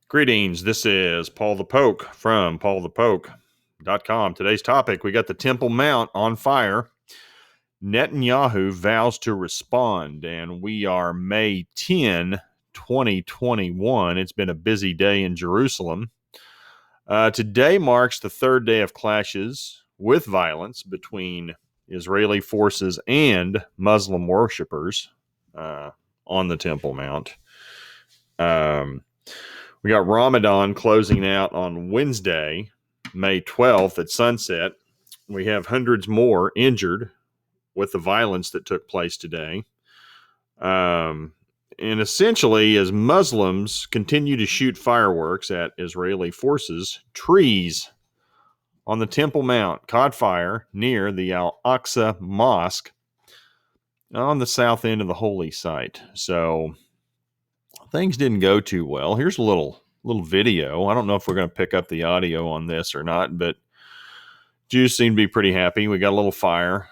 Greetings. This is Paul the Poke from PaulthePoke.com. Today's topic, we got the Temple Mount on fire. Netanyahu vows to respond, and we are May 10, 2021. It's been a busy day in Jerusalem. Today marks the third day of clashes with violence between Israeli forces and Muslim worshipers on the Temple Mount. We got Ramadan closing out on Wednesday, May 12th at sunset. We have hundreds more injured with the violence that took place today. And essentially, as Muslims continue to shoot fireworks at Israeli forces, trees on the Temple Mount caught fire near the Al-Aqsa Mosque on the south end of the holy site. So things didn't go too well. Here's a little video. I don't know if we're going to pick up the audio on this or not, but Jews seem to be pretty happy. We got a little fire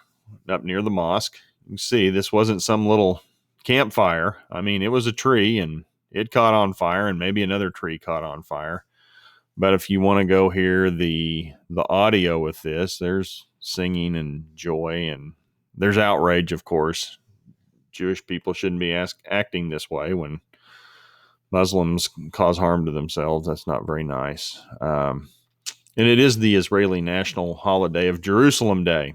up near the mosque. You can see this wasn't some little campfire. I mean, it was a tree and it caught on fire, and maybe another tree caught on fire. But if you want to go hear the audio with this, there's singing and joy, and there's outrage, of course. Jewish people shouldn't be acting this way when Muslims cause harm to themselves. That's not very nice. And it is the Israeli national holiday of Jerusalem Day.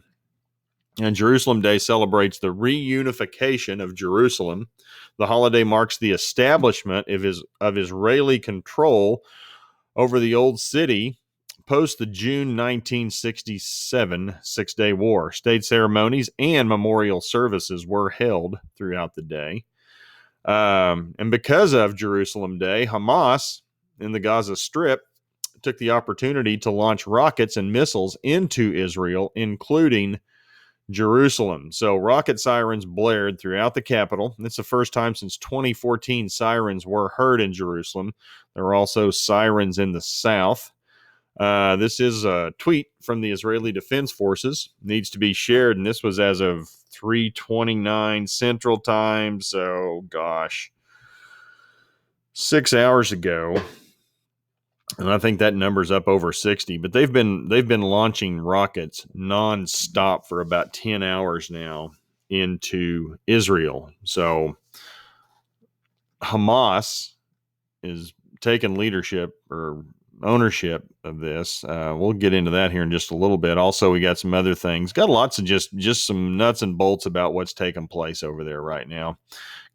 And Jerusalem Day celebrates the reunification of Jerusalem. The holiday marks the establishment of Israeli control over the old city post the June 1967 Six-Day War. State ceremonies and memorial services were held throughout the day. And because of Jerusalem Day, Hamas in the Gaza Strip took the opportunity to launch rockets and missiles into Israel, including Jerusalem. So rocket sirens blared throughout the capital. It's the first time since 2014 sirens were heard in Jerusalem. There were also sirens in the south. This is a tweet from the Israeli Defense Forces. Needs to be shared, and this was as of 3:29 Central Time. So, gosh, 6 hours ago, and I think that number's up over 60. But they've been launching rockets nonstop for about 10 hours now into Israel. So, Hamas is taking leadership or ownership of this. We'll get into that here in just a little bit. Also, we got some other things. Got lots of just some nuts and bolts about what's taking place over there right now.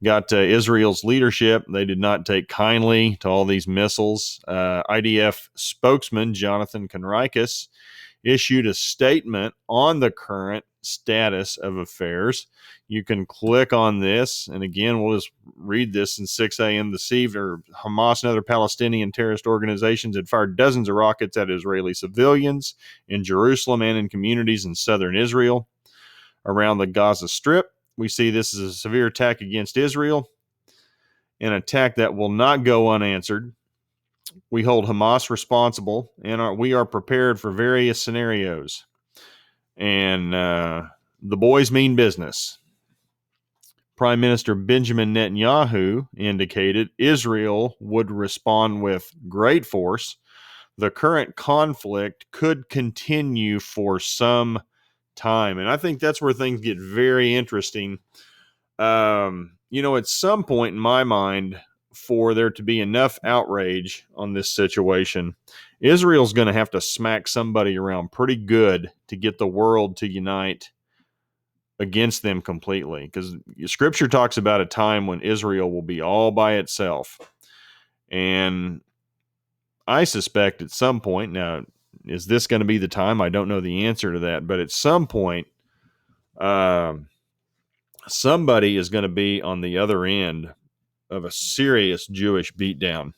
Got Israel's leadership. They did not take kindly to all these missiles. IDF spokesman Jonathan Conricus issued a statement on the current status of affairs. You can click on this, and again, we'll just read this. In 6 a.m. this evening, Hamas and other Palestinian terrorist organizations had fired dozens of rockets at Israeli civilians in Jerusalem and in communities in southern Israel around the Gaza Strip. We see this as a severe attack against Israel, an attack that will not go unanswered. We hold Hamas responsible, and we are prepared for various scenarios. And the boys mean business. Prime Minister Benjamin Netanyahu indicated Israel would respond with great force. The current conflict could continue for some time. And I think that's where things get very interesting. At some point in my mind, for there to be enough outrage on this situation, Israel's going to have to smack somebody around pretty good to get the world to unite against them completely, because scripture talks about a time when Israel will be all by itself. And I suspect at some point, now, is this going to be the time? I don't know the answer to that, but at some point, somebody is going to be on the other end of a serious Jewish beatdown.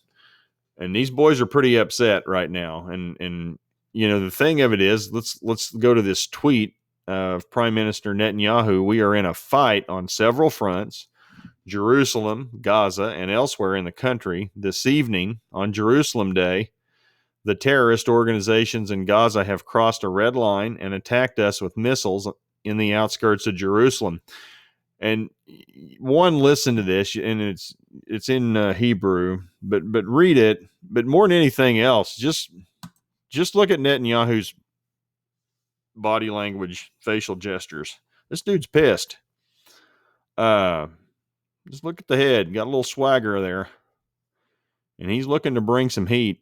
And these boys are pretty upset right now. And the thing of it is, let's go to this tweet of Prime Minister Netanyahu. We are in a fight on several fronts, Jerusalem, Gaza, and elsewhere in the country. This evening, on Jerusalem Day, the terrorist organizations in Gaza have crossed a red line and attacked us with missiles in the outskirts of Jerusalem. And listen to this, and it's in Hebrew, but read it. But more than anything else, just look at Netanyahu's body language, facial gestures. This dude's pissed. Just look at the head. Got a little swagger there. And he's looking to bring some heat.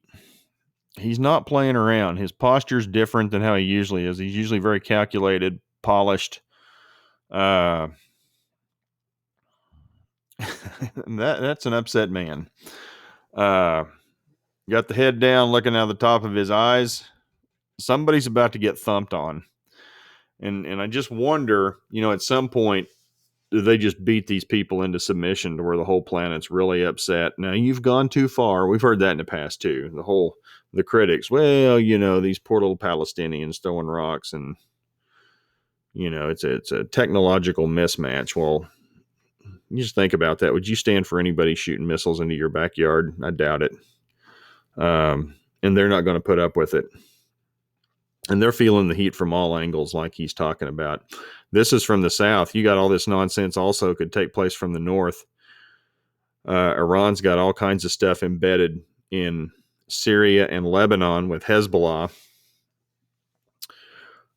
He's not playing around. His posture's different than how he usually is. He's usually very calculated, polished. That's an upset man. Got the head down, looking out the top of his eyes. Somebody's about to get thumped on. And I just wonder, at some point, do they just beat these people into submission to where the whole planet's really upset? Now, you've gone too far. We've heard that in the past, too. The critics, well, these poor little Palestinians throwing rocks and, it's a technological mismatch. Well, you just think about that. Would you stand for anybody shooting missiles into your backyard? I doubt it. And they're not going to put up with it. And they're feeling the heat from all angles like he's talking about. This is from the south. You got all this nonsense also could take place from the north. Iran's got all kinds of stuff embedded in Syria and Lebanon with Hezbollah.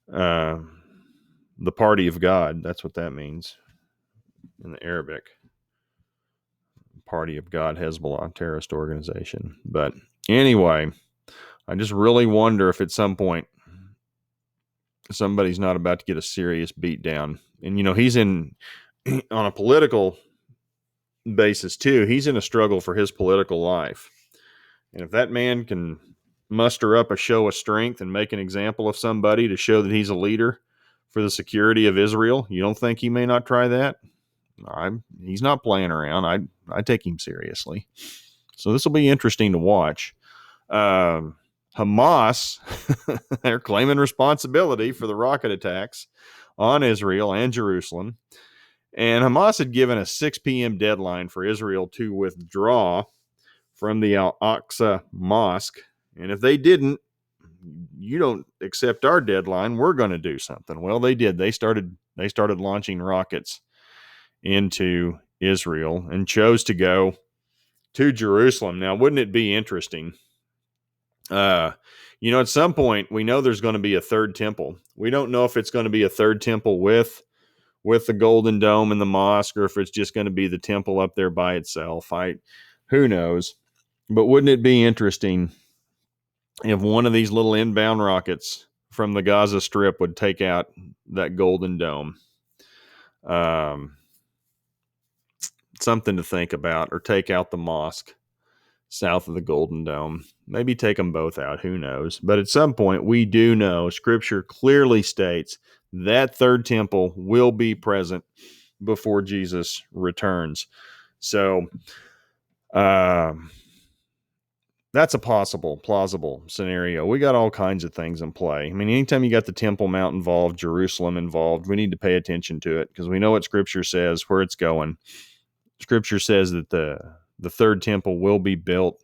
The party of God, that's what that means in the Arabic. Party of God, Hezbollah, terrorist organization. But anyway, I just really wonder if at some point somebody's not about to get a serious beat down. And, he's on a political basis too. He's in a struggle for his political life. And if that man can muster up a show of strength and make an example of somebody to show that he's a leader for the security of Israel, you don't think he may not try that? He's not playing around. I take him seriously. So this will be interesting to watch. Hamas, they're claiming responsibility for the rocket attacks on Israel and Jerusalem. And Hamas had given a 6 p.m. deadline for Israel to withdraw from the Al-Aqsa Mosque. And if they didn't, you don't accept our deadline, we're going to do something. Well, they did. They started launching rockets into Israel and chose to go to Jerusalem. Now, wouldn't it be interesting? At some point, we know there's going to be a third temple. We don't know if it's going to be a third temple with the Golden Dome and the mosque, or if it's just going to be the temple up there by itself. Who knows? But wouldn't it be interesting if one of these little inbound rockets from the Gaza Strip would take out that Golden Dome? Something to think about, or take out the mosque south of the Golden Dome. Maybe take them both out. Who knows? But at some point, we do know Scripture clearly states that third temple will be present before Jesus returns. So that's a plausible scenario. We got all kinds of things in play. I mean, anytime you got the Temple Mount involved, Jerusalem involved, we need to pay attention to it because we know what Scripture says, where it's going. Scripture says that the third temple will be built.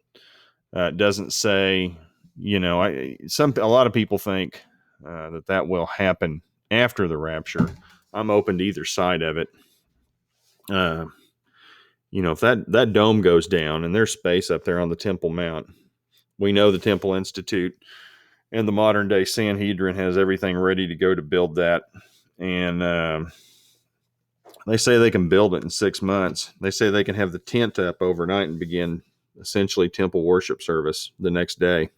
It doesn't say, a lot of people think that will happen after the rapture. I'm open to either side of it. If that dome goes down and there's space up there on the Temple Mount, we know the Temple Institute and the modern day Sanhedrin has everything ready to go to build that. And they say they can build it in 6 months. They say they can have the tent up overnight and begin essentially temple worship service the next day.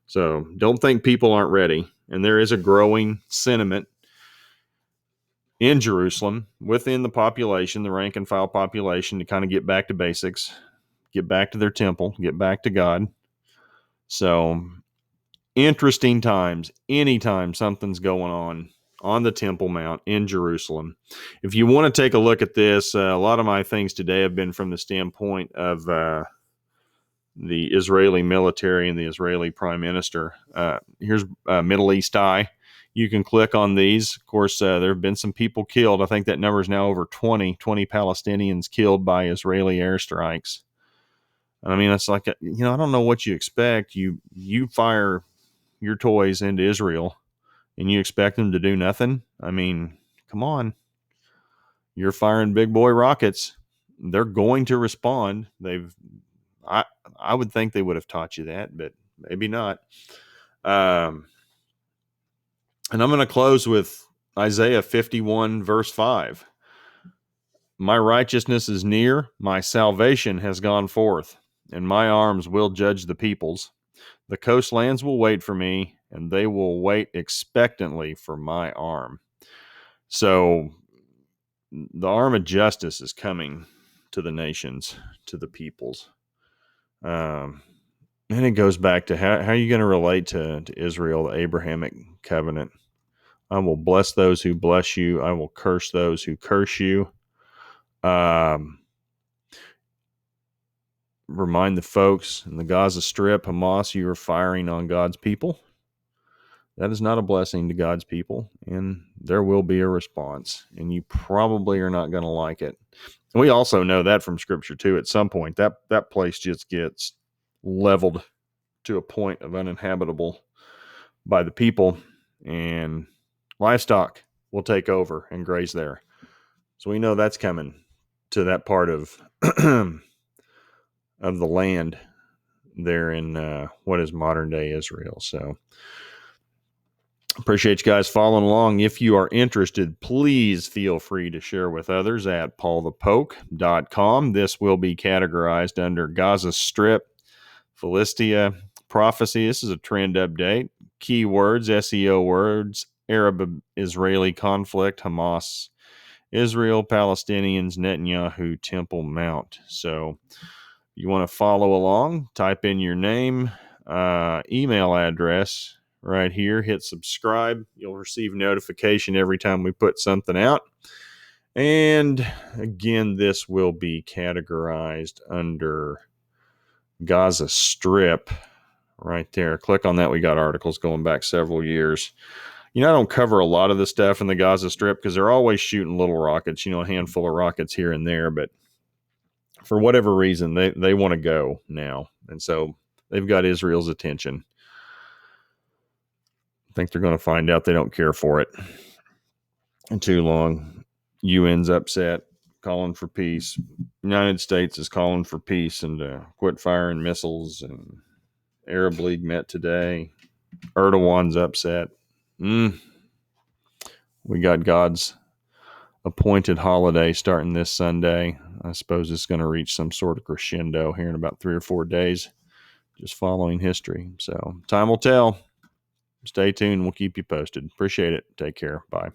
So don't think people aren't ready. And there is a growing sentiment in Jerusalem within the population, the rank and file population, to kind of get back to basics, get back to their temple, get back to God. So interesting times. Anytime something's going on the Temple Mount in Jerusalem. If you want to take a look at this, a lot of my things today have been from the standpoint of the Israeli military and the Israeli prime minister. Here's Middle East Eye. You can click on these. Of course, there have been some people killed. I think that number is now over 20 Palestinians killed by Israeli airstrikes. I mean, it's like, I don't know what you expect. You fire your toys into Israel and you expect them to do nothing? I mean, come on. You're firing big boy rockets. They're going to respond. They've I would think they would have taught you that, but maybe not. And I'm going to close with Isaiah 51, verse 5. My righteousness is near, my salvation has gone forth, and my arms will judge the peoples. The coastlands will wait for me, and they will wait expectantly for my arm. So the arm of justice is coming to the nations, to the peoples. And it goes back to how are you going to relate to Israel, the Abrahamic covenant? I will bless those who bless you. I will curse those who curse you. Remind the folks in the Gaza Strip, Hamas, you are firing on God's people. That is not a blessing to God's people, and there will be a response, and you probably are not going to like it. We also know that from Scripture, too. At some point, that place just gets leveled to a point of uninhabitable by the people, and livestock will take over and graze there. So we know that's coming to that part of of the land there in what is modern day Israel. So appreciate you guys following along. If you are interested, please feel free to share with others at PaulthePoke.com. This will be categorized under Gaza Strip, Philistia, prophecy. This is a trend update. Keywords, SEO words, Arab-Israeli conflict, Hamas, Israel, Palestinians, Netanyahu, Temple Mount. So you want to follow along, type in your name, email address right here, hit subscribe. You'll receive notification every time we put something out. And again, this will be categorized under Gaza Strip right there. Click on that. We got articles going back several years. I don't cover a lot of the stuff in the Gaza Strip because they're always shooting little rockets, a handful of rockets here and there. But for whatever reason, they want to go now. And so they've got Israel's attention. I think they're going to find out they don't care for it in too long. UN's upset, calling for peace. United States is calling for peace and to quit firing missiles. And Arab League met today. Erdogan's upset. We got God's appointed holiday starting this Sunday. I suppose it's going to reach some sort of crescendo here in about 3 or 4 days, just following history. So time will tell. Stay tuned. We'll keep you posted. Appreciate it. Take care. Bye.